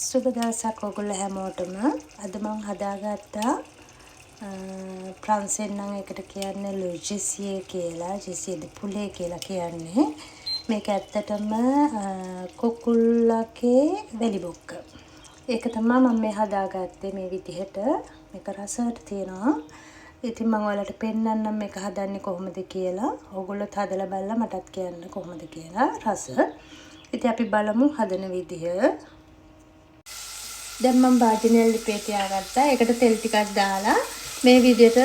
සුබ දවසක් ඔයගොල්ලෝ හැමෝටම. අද මම හදාගත්තා ප්‍රංසෙන් නම් එකට කියන්නේ ලොජිසියේ කියලා, ජෙසියද පුලේ කියලා කියන්නේ. මේක ඇත්තටම කුකුල්ලගේ වැලි බොක්ක. ඒක තමයි මම මේ හදාගත්තේ මේ විදිහට. මේක රසට තියෙනවා. ඉතින් මම ඔයාලට පෙන්නන්නම් මේක හදන්නේ කොහොමද කියලා. ඔයගොල්ලෝත් හදලා බලලා මටත් කියන්න කොහොමද කියලා රස. ඉතින් අපි බලමු හදන විදිහ. දැන් මම භාජනයේ ලිපේ තියාගත්තා. ඒකට තෙල් ටිකක් දාලා මේ විදිහට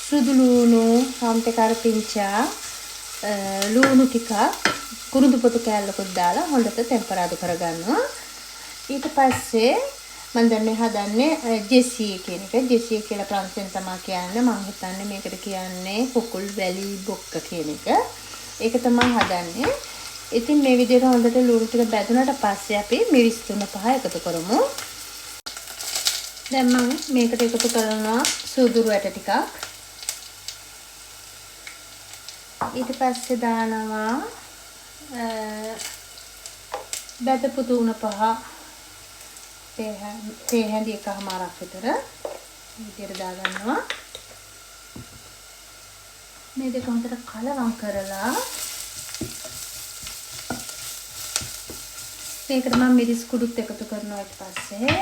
සුදු ලූණු, සම්පේකාර පිංචා, ලූණු ටිකක්, කුරුඳු පොතු කෑල්ලකුත් දාලා හොඳට ටෙම්පරාදු කරගන්නවා. ඊට පස්සේ මම දැන් මේ හදන්නේ ජෙසියේ කියන එක. ජෙසිය කියලා ප්‍රංසෙන් තමයි කියන්නේ. මම හිතන්නේ මේකට කියන්නේ කුකුල් වැලි බොක්ක කියන එක. ඒක තමයි හදන්නේ. ඉතින් මේ විදිහට හොඳට ලුණු ටික බැදුනට පස්සේ අපි මිරිස් 3-5 එකතු කරමු. දැන් මම මේකට එකතු කරනවා සූදුරු ඇට ටිකක්. ඊට පස්සේ දානවා බැදපු 3-5 තේ හැඳි එකමාරක් විතර විදිහට දාගන්නවා. මේ දෙක හොඳට කලවම් කරලා මේකට මම මිරිස් කුඩුත් එකතු කරනවා. ඊට පස්සේ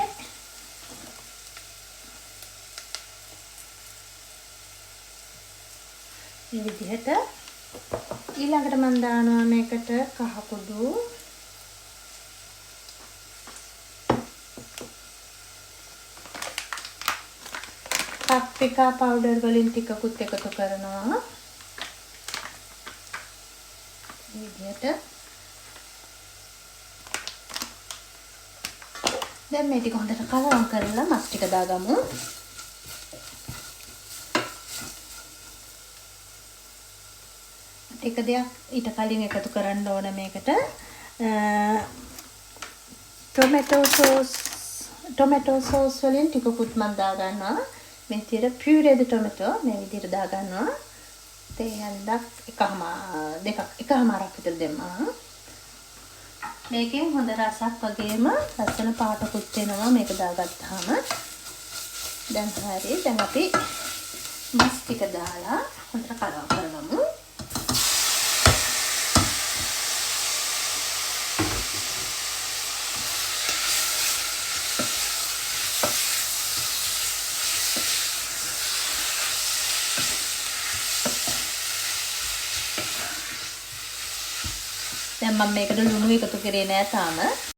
මේ විදිහට ඊළඟට මම දානවා මේකට කහ කුඩු, පාප්‍රිකා පවුඩර් වලින් ටිකකුත් එකතු කරනවා. මේ විදිහට දැන් මේ ටික හොඳට කලවම් කරලා මස් ටික දාගමු. එක දෙයක් ඊට කලින් එකතු කරන්න ඕන මේකට ටොමැටෝ සෝස් වලින් ටිකකුත් මම දාගන්නවා. මේ විදිහට පියුරේද ටොමැටෝ මේ විදිහට දාගන්නවා. තේ හැන්දක් එකමාරක් විතර දෙන්නවා. මේකෙන් හොඳ රසක් වගේම ලස්සන පාටකුත් එනවා මේක දාගත්තාම. දැන් හරි. දැන් අපි මස් ටික දාලා හොඳට කලවම් කරගමු. දැන් මම මේකට ලුණු එකතු කරේ නෑ තාම.